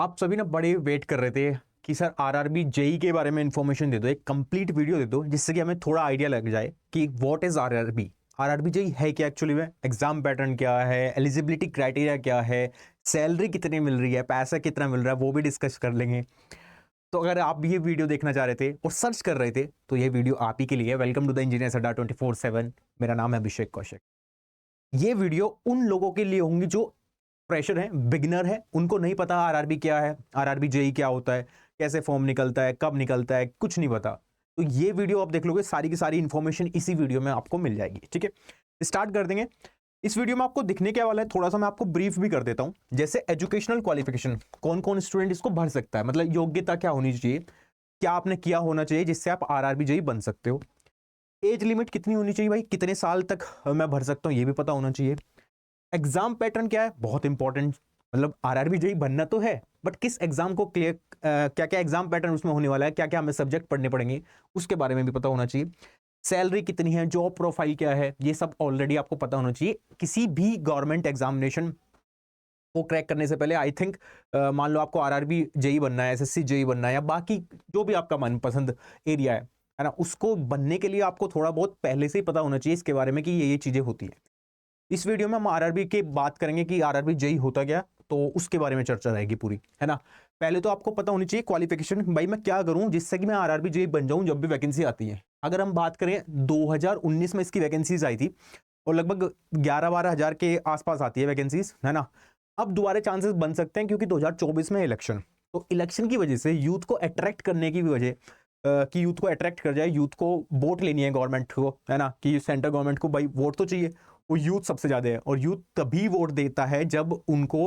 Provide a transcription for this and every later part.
आप सभी ना बड़े वेट कर रहे थे कि सर आरआरबी जेई के बारे में इंफॉर्मेशन दे दो, एक कंप्लीट वीडियो दे दो जिससे कि हमें थोड़ा आइडिया लग जाए कि what is RRB. RRB JE है क्या एक्चुअली में, एग्जाम पैटर्न क्या है, एलिजिबिलिटी क्राइटेरिया क्या है, सैलरी कितनी मिल रही है, पैसा कितना मिल रहा है, वो भी डिस्कस कर लेंगे। तो अगर आप भी ये वीडियो देखना चाह रहे थे और सर्च कर रहे थे तो ये वीडियो आप ही के लिए है। वेलकम टू द इंजीनियर्स अड्डा 24/7। मेरा नाम है अभिषेक कौशिक। ये वीडियो उन लोगों के लिए होंगी जो फ्रेशर है, बिगिनर है, उनको नहीं पता आरआरबी क्या है, आरआरबी जेई क्या होता है, कैसे फॉर्म निकलता है, कब निकलता है, कुछ नहीं पता। तो ये वीडियो आप देख लोगे, सारी की सारी इंफॉर्मेशन इसी वीडियो में आपको मिल जाएगी। ठीक है, स्टार्ट कर देंगे। इस वीडियो में आपको दिखने क्या वाला है, थोड़ा सा मैं आपको ब्रीफ भी कर देता हूं। जैसे एजुकेशनल क्वालिफिकेशन, कौन कौन स्टूडेंट इसको भर सकता है, मतलब योग्यता क्या होनी चाहिए, क्या आपने किया होना चाहिए जिससे आप आरआरबी जेई बन सकते हो। एज लिमिट कितनी होनी चाहिए, भाई कितने साल तक मैं भर सकता हूं, ये भी पता होना चाहिए। एग्जाम पैटर्न क्या है, बहुत इंपॉर्टेंट। मतलब आरआरबी जेई बनना तो है, बट किस एग्जाम को क्लियर, क्या क्या एग्जाम पैटर्न उसमें होने वाला है, क्या क्या हमें सब्जेक्ट पढ़ने पड़ेंगे, उसके बारे में भी पता होना चाहिए। सैलरी कितनी है, जॉब प्रोफाइल क्या है, ये सब ऑलरेडी आपको पता होना चाहिए। किसी भी गवर्नमेंट एग्जामिनेशन को क्रैक करने से पहले आई थिंक, मान लो आपको आरआरबी जेई बनना है, एसएससी जेई बनना है, या बाकी जो भी आपका मनपसंद एरिया है ना, उसको बनने के लिए आपको थोड़ा बहुत पहले से ही पता होना चाहिए इसके बारे में कि ये चीजें होती है। इस वीडियो में हम आरआरबी की बात करेंगे कि आरआरबी जेई होता क्या, तो उसके बारे में चर्चा रहेगी पूरी, है ना। पहले तो आपको पता होनी चाहिए क्वालिफिकेशन, भाई मैं क्या करूं जिससे कि मैं आरआरबी जेई बन जाऊं जब भी वैकेंसी आती है। अगर हम बात करें 2019 में इसकी वैकेंसीज आई थी और लगभग 11-12 हजार के आसपास आती है वैकेंसीज, है ना। अब दोबारा चांसेस बन सकते हैं क्योंकि 2024 में इलेक्शन, तो इलेक्शन की वजह से यूथ को अट्रैक्ट करने की भी वजह, कि यूथ को अट्रैक्ट कर जाए, यूथ को वोट लेनी है गवर्नमेंट को, है ना, कि सेंट्रल गवर्नमेंट को भाई वोट तो चाहिए। वो यूथ सबसे ज्यादा है और यूथ तभी वोट देता है जब उनको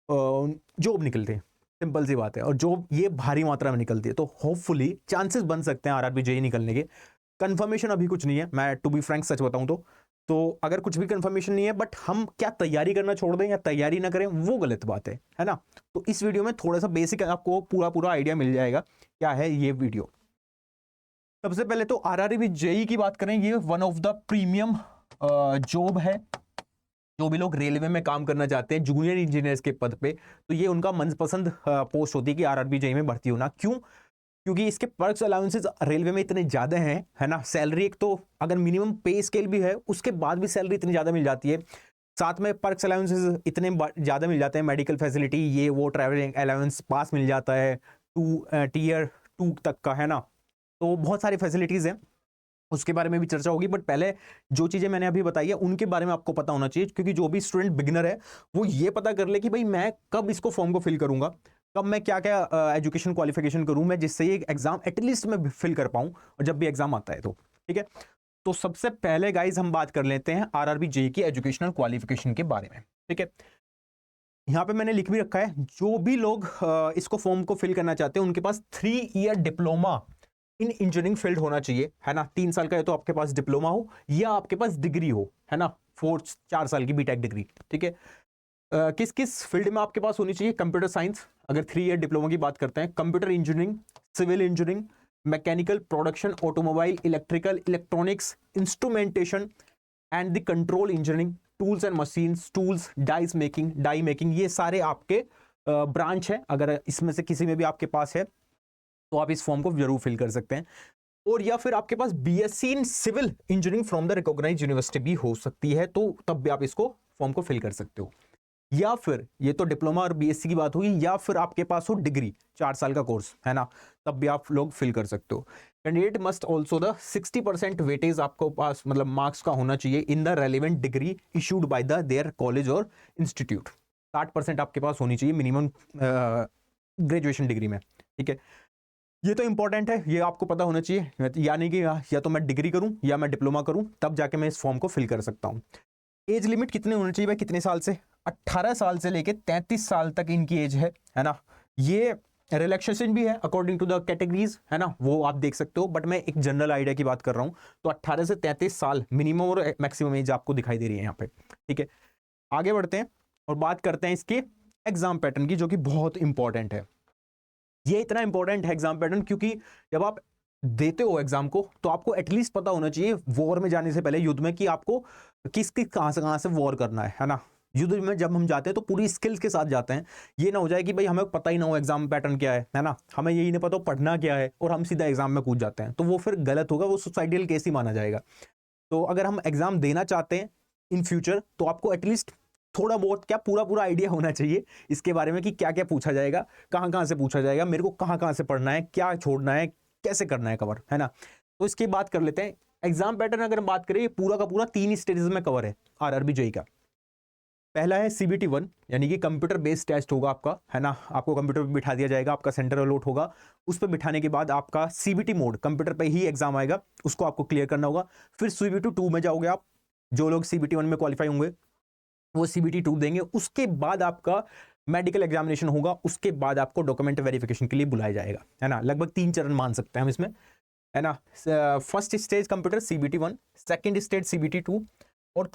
जॉब निकलते हैं, सिंपल सी बात है। और जॉब ये भारी मात्रा में निकलती है, तो होपफुली चांसेस बन सकते हैं आरआरबी जेई निकलने के। कंफर्मेशन अभी कुछ नहीं है, मैं टू बी फ्रैंक सच बताऊं तो अगर कुछ भी कंफर्मेशन नहीं है, बट हम क्या तैयारी करना छोड़ दें या तैयारी ना करें वो गलत बात है ना। तो इस वीडियो में थोड़ा सा बेसिक आपको पूरा पूरा आइडिया मिल जाएगा क्या है ये वीडियो। सबसे पहले तो आरआरबी जेई की बात करें, ये one of the premium job है। जो भी लोग रेलवे में काम करना चाहते हैं जूनियर इंजीनियर्स के पद पे, तो ये उनका मनपसंद पोस्ट होती है कि आरआरबी जेई में भर्ती होना। क्यों? क्योंकि इसके पर्क्स अलाउंसेस रेलवे में इतने ज्यादा हैं, है ना। सैलरी एक तो अगर मिनिमम पे स्केल भी है उसके बाद भी सैलरी इतनी ज्यादा मिल जाती है, साथ में पर्क्स अलाउंसेस इतने ज्यादा मिल जाते हैं, मेडिकल फैसिलिटी, ये वो, ट्रैवलिंग अलाउंस पास मिल जाता है टीयर 2 तक का, है ना। तो बहुत सारी फैसिलिटीज हैं, उसके बारे में भी चर्चा होगी। बट पहले जो चीजें मैंने अभी बताई है उनके बारे में आपको पता होना चाहिए, क्योंकि जो भी स्टूडेंट बिगिनर है वो ये पता कर ले कि भाई मैं कब इसको फॉर्म को फिल करूंगा, कब मैं क्या क्या एजुकेशन क्वालिफिकेशन करूं मैं, जिससे ये एग्जाम एटलीस्ट मैं फिल कर पाऊं और जब भी एग्जाम आता है तो। ठीक है, तो सबसे पहले गाइज हम बात कर लेते हैं आरआरबी जेई की एजुकेशनल क्वालिफिकेशन के बारे में। ठीक है, यहाँ पे मैंने लिख भी रखा है, जो भी लोग इसको फॉर्म को फिल करना चाहते हैं उनके पास 3 year diploma in engineering field होना चाहिए, है ना। 3 साल का है तो आपके पास डिप्लोमा हो या आपके पास डिग्री हो, है ना, 4 साल की बीटेक डिग्री। ठीक है, किस किस फील्ड में आपके पास होनी चाहिए? कंप्यूटर साइंस, अगर 3 ईयर डिप्लोमा की बात करते हैं, computer engineering, civil engineering, mechanical, production, automobile, electrical, electronics, instrumentation and the control engineering, tools and machines, tools, die making, ये सारे आपके ब्रांच है। अगर इसमें से किसी में भी आपके पास है तो आप इस फॉर्म को जरूर फिल कर सकते हैं। और या फिर आपके पास BSc in civil engineering from the recognised university भी हो सकती है, तो तब भी आप इसको फॉर्म को फिल कर सकते हो। या फिर ये तो डिप्लोमा और बीएससी की बात हुई, या फिर आपके पास हो डिग्री, 4 साल का कोर्स, है ना, तब भी आप लोग फिल कर सकते हो। Candidate must also the 60% weightage आपको पास, मतलब मार्क्स का होना चाहिए in the relevant degree issued by the their college और इंस्टीट्यूट। 60% आपके पास होनी चाहिए मिनिमम ग्रेजुएशन डिग्री में। ठीक है, ये तो इंपॉर्टेंट है, ये आपको पता होना चाहिए, यानी कि या तो मैं डिग्री करूं या मैं डिप्लोमा करूं, तब जाके मैं इस फॉर्म को फिल कर सकता हूं। एज लिमिट कितने होनी चाहिए भाई, कितने साल से? 18 साल से लेके 33 साल तक इनकी एज है ना। ये रिलैक्सेशन भी है अकॉर्डिंग टू द कैटेगरीज, है ना, वो आप देख सकते हो, बट मैं एक जनरल आइडिया की बात कर रहा हूं। तो 18 से 33 साल मिनिमम और मैक्सिमम एज आपको दिखाई दे रही है यहाँ पे। ठीक है, आगे बढ़ते हैं और बात करते हैं इसके एग्जाम पैटर्न की, जो कि बहुत इंपॉर्टेंट है। ये इतना इंपॉर्टेंट है एग्जाम पैटर्न क्योंकि जब आप देते हो एग्जाम को तो आपको एटलीस्ट पता होना चाहिए वॉर में जाने से पहले, युद्ध में, कि आपको किस किस कहां से वॉर करना है ना। युद्ध में जब हम जाते हैं तो पूरी स्किल्स के साथ जाते हैं। ये ना हो जाए कि भाई हमें पता ही ना हो एग्जाम पैटर्न क्या है ना, हमें यही नहीं पता हो पढ़ना क्या है और हम सीधा एग्जाम में कूद जाते हैं, तो वो फिर गलत होगा, वो सुसाइडियल केस ही माना जाएगा। तो अगर हम एग्जाम देना चाहते हैं इन फ्यूचर तो आपको एटलीस्ट थोड़ा बहुत क्या पूरा पूरा आइडिया होना चाहिए इसके बारे में कि क्या क्या पूछा जाएगा, कहाँ कहाँ से पूछा जाएगा, मेरे को कहाँ कहाँ से पढ़ना है, क्या छोड़ना है, कैसे करना है कवर, है ना। तो इसकी बात कर लेते हैं। एग्जाम पैटर्न अगर हम बात करें, ये पूरा का पूरा 3 स्टेजेस में कवर है आरआरबी जेईई का। पहला है CBT 1, यानी कि कंप्यूटर बेस्ड टेस्ट होगा आपका, है ना। आपको कंप्यूटर पे बिठा दिया जाएगा, आपका सेंटर अलॉट होगा, उस पर बिठाने के बाद आपका CBT मोड कंप्यूटर पे ही एग्जाम आएगा, उसको आपको क्लियर करना होगा। फिर CBT 2 में जाओगे आप, जो लोग CBT 1 में क्वालिफाई होंगे वो CBT 2 देंगे। उसके बाद आपका मेडिकल एग्जामिनेशन होगा, उसके बाद आपको डॉक्यूमेंट वेरिफिकेशन के लिए बुलाया जाएगा, है ना। लगभग 3 चरण मान सकते हैं हम इसमें, है ना। First stage computer CBT 1, second stage CBT 2 और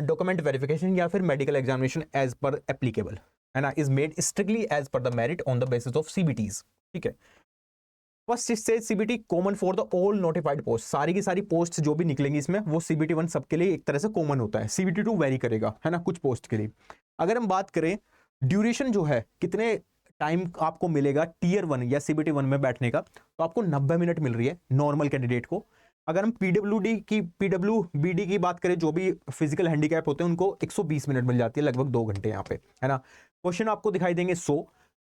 डॉक्यूमेंट वेरिफिकेशन या फिर medical examination as per applicable, है ना, is made strictly as per the merit on the basis of CBTs। ठीक है। First stage CBT common for the all notified post, सारी की सारी पोस्ट जो भी निकलेंगी इसमें वो CBT 1 सबके लिए एक तरह से कॉमन होता है। CBT 2 वेरी करेगा, है ना, कुछ पोस्ट के लिए। अगर हम बात करें ड्यूरेशन जो है, कितने टाइम आपको मिलेगा टीयर 1 या CBT 1 में बैठने का, तो आपको 90 मिनट मिल रही है नॉर्मल कैंडिडेट को। अगर हम PWBD की बात करें, जो भी फिजिकल हैंडीकैप होते हैं उनको 120 मिनट मिल जाती है, लगभग 2 घंटे यहाँ पे, है ना। क्वेश्चन आपको दिखाई देंगे 100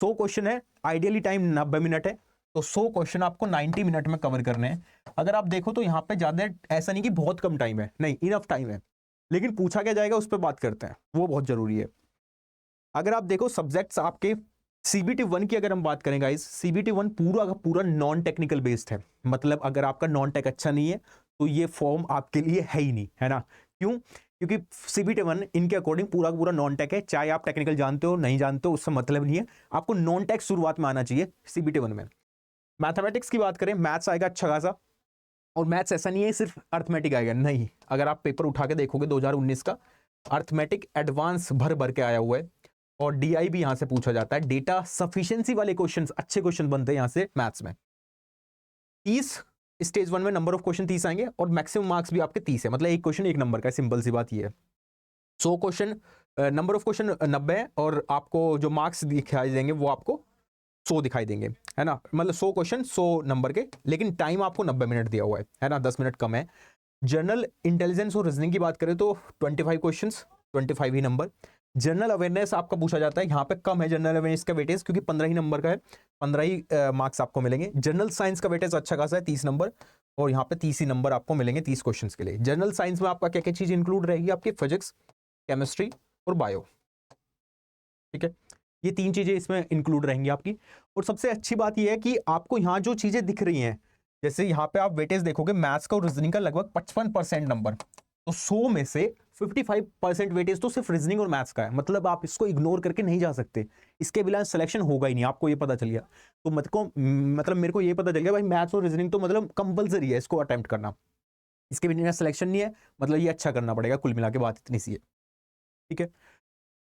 क्वेश्चन है, आइडियली टाइम 90 मिनट है, तो 100 क्वेश्चन आपको 90 मिनट में कवर करने हैं। अगर आप देखो तो यहाँ पे ज्यादा ऐसा नहीं कि बहुत कम टाइम है, नहीं, इनफ टाइम है, लेकिन पूछा क्या जाएगा उस पर बात करते हैं, वो बहुत जरूरी है। अगर आप देखो सब्जेक्ट्स आपके CBT 1 की अगर हम बात करें गाइस, CBT 1 पूरा का पूरा नॉन टेक्निकल बेस्ड है, मतलब अगर आपका नॉन टेक अच्छा नहीं है तो ये फॉर्म आपके लिए है ही नहीं, है ना। क्यों? क्योंकि CBT 1 इनके अकॉर्डिंग पूरा का पूरा नॉन टेक है, चाहे आप टेक्निकल जानते हो नहीं जानते हो उससे मतलब नहीं है, आपको नॉन टेक शुरुआत में आना चाहिए CBT 1 में। मैथमेटिक्स की बात करें, मैथ्स आएगा अच्छा खासा, और मैथ्स ऐसा नहीं है सिर्फ अर्थमेटिक आएगा, नहीं, अगर आप पेपर उठा के देखोगे 2019 का, अर्थमेटिक एडवांस भर भर के आया हुआ है, और DI भी यहां से पूछा जाता है। डेटा सफिशिएंसी वाले क्वेश्चंस, अच्छे क्वेश्चन बनते हैं यहां से मैथ्स में। 30 स्टेज 1 में नंबर ऑफ क्वेश्चन 30 आएंगे, और मैक्सिमम मार्क्स भी आपके 30 है, मतलब एक क्वेश्चन 1 नंबर का, सिंपल सी बात ये है। 100 क्वेश्चन, नंबर ऑफ क्वेश्चन 90 है, और आपको जो मार्क्स दिखाई देंगे वो आपको 100 दिखाई देंगे, है ना। मतलब 100 क्वेश्चन 100 नंबर के, लेकिन टाइम आपको 90 मिनट दिया हुआ है ना, 10 मिनट कम है। जनरल इंटेलिजेंस और रीजनिंग की बात करें तो 25 क्वेश्चंस, 25 ही नंबर। जनरल अवेयरनेस आपका पूछा जाता है, यहाँ पे कम है जनरल अवेयरनेस का वेटेज, क्योंकि 15 ही नंबर का है, 15 ही मार्क्स आपको मिलेंगे। जनरल साइंस का वेटेज अच्छा खासा है, 30 नंबर, और यहाँ पे 30 ही नंबर आपको मिलेंगे 30 क्वेश्चंस के लिए। जनरल साइंस में आपका क्या क्या चीज इंक्लूड रहेगी, आपकी फिजिक्स, केमिस्ट्री और बायो। ठीक है, ये 3 चीजें इसमें इंक्लूड रहेंगी आपकी। और सबसे अच्छी बात यह है कि आपको यहाँ जो चीजें दिख रही हैं, जैसे यहाँ पे आप वेटेज देखोगे, मैथ्स का और रीजनिंग का लगभग 55% नंबर, तो 100 में से 55% वेटेज तो सिर्फ रीजनिंग और मैथ्स का है, मतलब आप इसको इग्नोर करके नहीं जा सकते, इसके बिना सिलेक्शन होगा ही नहीं, आपको ये पता चल गया। तो मतलब मेरे को ये पता चल गया भाई, मैथ्स और रीजनिंग तो मतलब कंपलसरी है इसको अटेम्प्ट करना, इसके बिना सिलेक्शन नहीं है, मतलब ये अच्छा करना पड़ेगा, कुल मिला के बात इतनी सी है। ठीक है,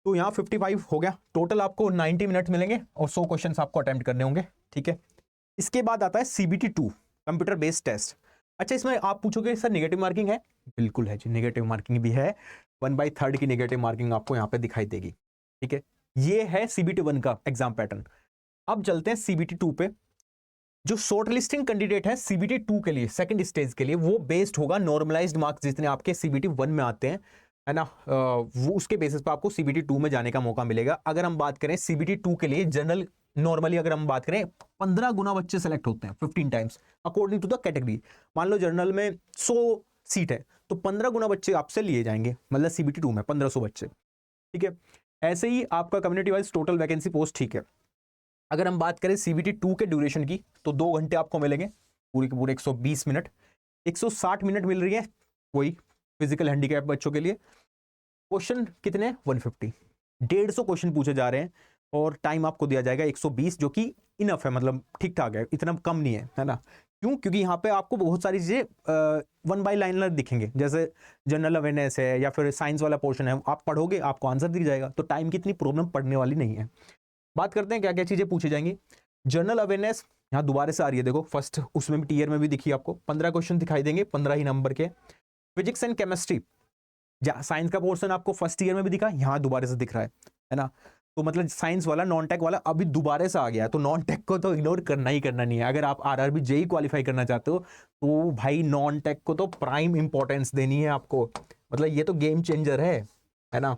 तो यहाँ 55 हो गया, टोटल आपको 90 मिनट मिलेंगे और 100 क्वेश्चंस आपको अटेम्प्ट करने होंगे। ठीक है, इसके बाद आता है CBT 2 कंप्यूटर बेस्ड टेस्ट। अच्छा, इसमें आप पूछोगे सर नेगेटिव मार्किंग है? बिल्कुल है जी, नेगेटिव मार्किंग भी है, 1/3 की नेगेटिव मार्किंग आपको यहाँ पे दिखाई देगी। ठीक है, ये है CBT 1 का एग्जाम पैटर्न। अब चलते हैं CBT 2 पे। जो शॉर्ट लिस्टिंग कैंडिडेट है CBT 2 के लिए, सेकंड स्टेज के लिए, वो बेस्ड होगा नॉर्मलाइज्ड मार्क्स जितने आपके CBT 1 में आते हैं, है ना, वो उसके बेसिस पे आपको CBT 2 में जाने का मौका मिलेगा। अगर हम बात करें CBT 2 के लिए, जनरल नॉर्मली अगर हम बात करें 15 गुना बच्चे सेलेक्ट होते हैं, 15 times according to the category. मान लो जनरल में 100 सीट है तो 15 गुना बच्चे आपसे लिए जाएंगे, मतलब CBT 2 में 1500 बच्चे। ठीक है, ऐसे ही आपका community wise total vacancy post. ठीक है, अगर हम बात करें CBT 2 के ड्यूरेशन की, तो 2 घंटे आपको मिलेंगे, पूरे के पूरे 120 मिनट, 160 मिनट मिल रही है वही फिजिकल हैंडीकैप बच्चों के लिए। क्वेश्चन कितने? 150, 150 क्वेश्चन पूछे जा रहे हैं, और टाइम आपको दिया जाएगा 120, जो कि इनफ है, मतलब ठीक ठाक है, इतना कम नहीं है ना। क्यों? क्योंकि यहाँ पे आपको बहुत सारी चीजें 1 बाय लाइनर दिखेंगे, जैसे जनरल अवेयरनेस है या फिर साइंस वाला पोर्शन है, आप पढ़ोगे आपको आंसर दिख जाएगा, तो टाइम की इतनी प्रॉब्लम पड़ने वाली नहीं है। बात करते हैं क्या क्या चीजें पूछी जाएंगी। जनरल अवेयरनेस यहाँ दोबारा से आ रही है, देखो फर्स्ट उसमें भी टीयर में भी दिखी आपको, 15 क्वेश्चन दिखाई देंगे, 15 ही नंबर के। फिजिक्स एंड केमिस्ट्री साइंस का पोर्शन आपको फर्स्ट ईयर में भी दिखा, यहाँ दोबारा से दिख रहा है ना। तो मतलब साइंस वाला नॉन टेक वाला अभी दोबारा से आ गया, तो नॉन टेक को तो इग्नोर करना ही करना नहीं है। अगर आप आरआरबी जेई क्वालिफाई करना चाहते हो तो भाई नॉन टेक को तो प्राइम इंपॉर्टेंस देनी है आपको, मतलब ये तो गेम चेंजर है ना।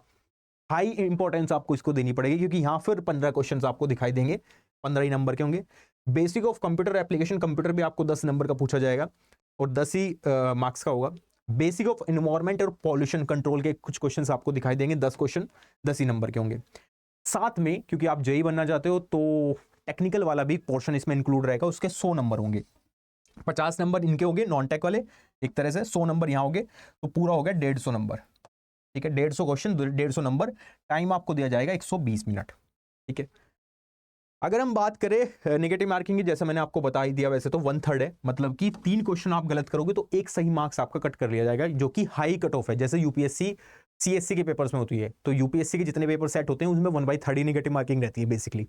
हाई इंपॉर्टेंस आपको इसको देनी पड़ेगी, क्योंकि यहाँ फिर 15 क्वेश्चंस आपको दिखाई देंगे, 15 ही नंबर के होंगे। Basic of computer application, computer भी आपको 10 नंबर का पूछा जाएगा और 10 ही मार्क्स का होगा। बेसिक ऑफ एनवायरमेंट और पॉल्यूशन कंट्रोल के कुछ क्वेश्चंस आपको दिखाई देंगे, 10 क्वेश्चन 10 ही नंबर के होंगे। साथ में क्योंकि आप जेई बनना चाहते हो तो टेक्निकल वाला भी पोर्शन इसमें इंक्लूड रहेगा, उसके 100 नंबर होंगे। 50 नंबर इनके होंगे नॉन टेक वाले, एक तरह से 100 नंबर यहाँ होंगे, तो पूरा हो गया 150 नंबर। ठीक है, 150 क्वेश्चन 150 नंबर, टाइम आपको दिया जाएगा 120 मिनट। ठीक है, अगर हम बात करें नेगेटिव मार्किंग की, जैसे मैंने आपको बता ही दिया, वैसे तो 1/3 है, मतलब कि 3 क्वेश्चन आप गलत करोगे तो एक सही मार्क्स आपका कट कर लिया जाएगा, जो कि हाई कट ऑफ है। जैसे यूपीएससी सीएससी के पेपर्स में होती है, तो यूपीएससी के जितने पेपर सेट होते हैं उसमें 1/3 नेगेटिव मार्किंग रहती है बेसिकली।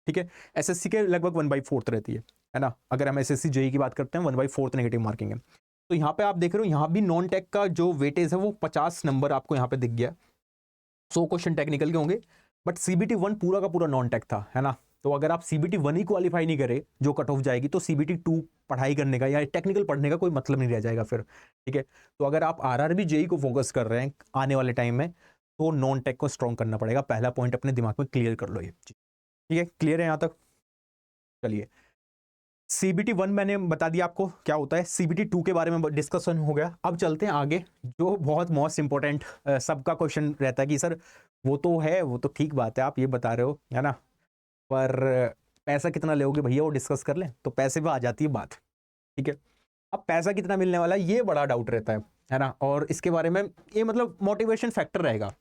ठीक है, एसएससी के लगभग 1/4 रहती है ना। अगर हम एसएससी जेई की बात करते हैं 1/4 नेगेटिव मार्किंग है। तो यहाँ पे आप देख रहे हो, यहाँ भी नॉन टेक का जो वेटेज है वो 50 नंबर आपको यहाँ पे दिख गया। 100 क्वेश्चन टेक्निकल के होंगे, बट सीबीटी 1 पूरा का पूरा नॉन टेक था, है ना। तो अगर आप सीबीटी 1 ही क्वालिफाई नहीं करे, जो कट ऑफ जाएगी, तो सीबीटी 2 पढ़ाई करने का या टेक्निकल पढ़ने का कोई मतलब नहीं रह जाएगा फिर। ठीक है, तो अगर आप आरआरबी जेई को फोकस कर रहे हैं आने वाले टाइम में, तो नॉन टेक को स्ट्रॉन्ग करना पड़ेगा। पहला पॉइंट अपने दिमाग में क्लियर कर लो ये। ठीक है, क्लियर है यहाँ तक? चलिए, सीबीटी 1 मैंने बता दिया आपको क्या होता है, सीबीटी 2 के बारे में डिस्कशन हो गया। अब चलते हैं आगे, जो बहुत मोस्ट इंपॉर्टेंट सबका क्वेश्चन रहता है कि सर वो तो है, वो तो ठीक बात है, आप ये बता रहे हो, है ना, पर पैसा कितना लोगे भैया, वो डिस्कस कर लें। तो पैसे पे आ जाती है बात। ठीक है, अब पैसा कितना मिलने वाला है ये बड़ा डाउट रहता है ना। और इसके बारे में ये मतलब मोटिवेशन फैक्टर रहेगा,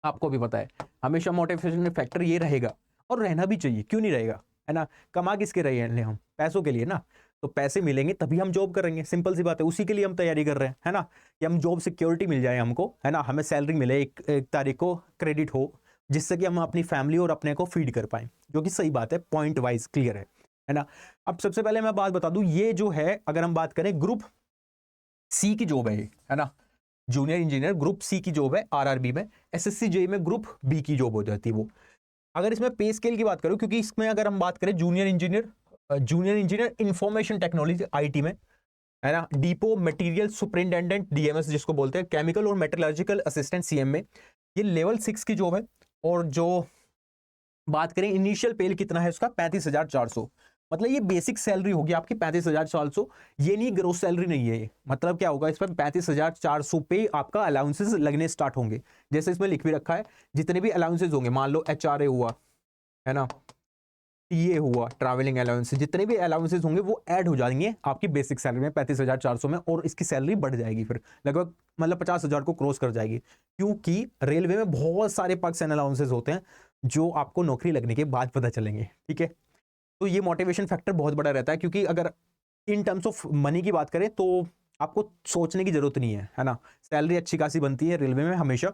आपको भी पता है, हमेशा मोटिवेशन फैक्टर ये रहेगा, और रहना भी चाहिए, क्यों नहीं रहेगा, है ना। कमा किसके रहे हैं हम? पैसों के लिए ना। तो पैसे मिलेंगे तभी हम जॉब करेंगे, सिंपल सी बात है, उसी के लिए हम तैयारी कर रहे हैं, है ना। कि हम जॉब सिक्योरिटी मिल जाए हमको, है ना, हमें सैलरी मिले एक तारीख को क्रेडिट हो, जिससे कि हम अपनी फैमिली और अपने को फीड कर पाएं, जो कि सही बात है, पॉइंट वाइज क्लियर है ना। अब सबसे पहले मैं बात बता दूं, ये जो है अगर हम बात करें ग्रुप सी की जॉब है ना, जूनियर इंजीनियर ग्रुप सी की जॉब है आरआरबी में। एसएससी जेई में ग्रुप बी की जॉब हो जाती है वो। अगर इसमें पे स्केल की बात करूं, क्योंकि इसमें अगर हम बात करें junior engineer information technology IT में, है ना, डिपो मटेरियल सुपरिटेंडेंट डीएमएस जिसको बोलते हैं, केमिकल और मेटलर्जिकल असिस्टेंट सीएम में, ये लेवल 6 की जॉब है। और जो बात करें इनिशियल पे कितना है उसका, 35,400, मतलब ये बेसिक सैलरी होगी आपकी 35,400। ये नहीं ग्रोस सैलरी नहीं है ये, मतलब क्या होगा, इस पर 35,400 पे आपका अलाउंसेस लगने स्टार्ट होंगे। जैसे इसमें लिख भी रखा है, जितने भी अलाउंसेस होंगे, मान लो एचआरए हुआ, है ना, टीए हुआ, ट्रैवलिंग अलाउंसेस, जितने भी अलाउंसेस होंगे वो ऐड हो जाएंगे आपकी बेसिक सैलरी में 35,400 में, और इसकी सैलरी बढ़ जाएगी फिर लगभग, मतलब 50,000 को क्रॉस कर जाएगी, क्योंकि रेलवे में बहुत सारे पर्क्स एंड अलाउंसेस होते हैं जो आपको नौकरी लगने के बाद पता चलेंगे। ठीक है, तो ये मोटिवेशन फैक्टर बहुत बड़ा रहता है, क्योंकि अगर इन टर्म्स ऑफ मनी की बात करें तो आपको सोचने की जरूरत नहीं है ना। सैलरी अच्छी खासी बनती है रेलवे में हमेशा।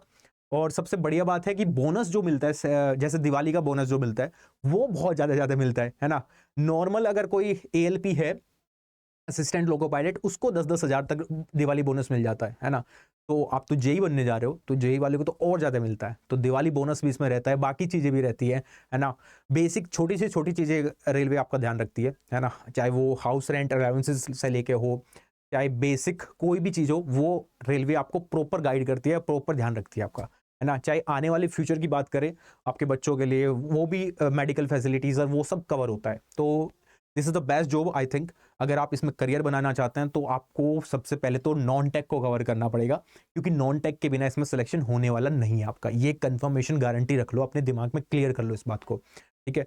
और सबसे बढ़िया बात है कि बोनस जो मिलता है, जैसे दिवाली का बोनस जो मिलता है, वो बहुत ज़्यादा मिलता है ना। नॉर्मल अगर कोई एएलपी है, असिस्टेंट लोको पायलट, उसको 10-10 हज़ार तक दिवाली बोनस मिल जाता है ना। तो आप तो जेई बनने जा रहे हो, तो जेई वाले को तो और ज़्यादा मिलता है, तो दिवाली बोनस भी इसमें रहता है, बाकी चीज़ें भी रहती है ना। बेसिक छोटी से छोटी चीज़ें रेलवे आपका ध्यान रखती है ना, चाहे वो हाउस रेंट अलाउंसेस से लेके हो, चाहे बेसिक कोई भी चीज़ हो, वो रेलवे आपको प्रॉपर गाइड करती है, प्रॉपर ध्यान रखती है आपका, है ना। चाहे आने वाले फ्यूचर की बात करें आपके बच्चों के लिए, वो भी मेडिकल फैसिलिटीज़ और वो सब कवर होता है। तो this is the best job I think. अगर आप इसमें करियर बनाना चाहते हैं तो आपको सबसे पहले तो नॉन टेक को कवर करना पड़ेगा, क्योंकि नॉन टेक के बिना इसमें सिलेक्शन होने वाला नहीं है आपका। ये कंफर्मेशन गारंटी रख लो, अपने दिमाग में क्लियर कर लो इस बात को। ठीक है,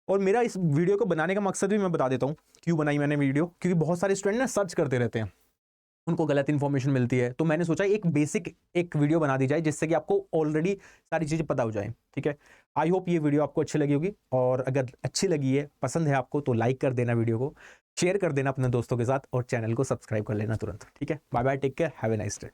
और मेरा इस वीडियो को बनाने का मकसद भी मैं बता देता हूँ, क्यों बनाई मैंने वीडियो, क्योंकि बहुत सारे स्टूडेंट ना सर्च करते रहते हैं, उनको गलत इन्फॉर्मेशन मिलती है, तो मैंने सोचा एक बेसिक एक वीडियो बना दी जाए, जिससे कि आपको ऑलरेडी सारी चीज़ें पता हो जाए। ठीक है, आई होप ये वीडियो आपको अच्छी लगी होगी, और अगर अच्छी लगी है, पसंद है आपको, तो लाइक कर देना, वीडियो को शेयर कर देना अपने दोस्तों के साथ, और चैनल को सब्सक्राइब कर लेना तुरंत। ठीक है, bye bye, take care, have a nice day.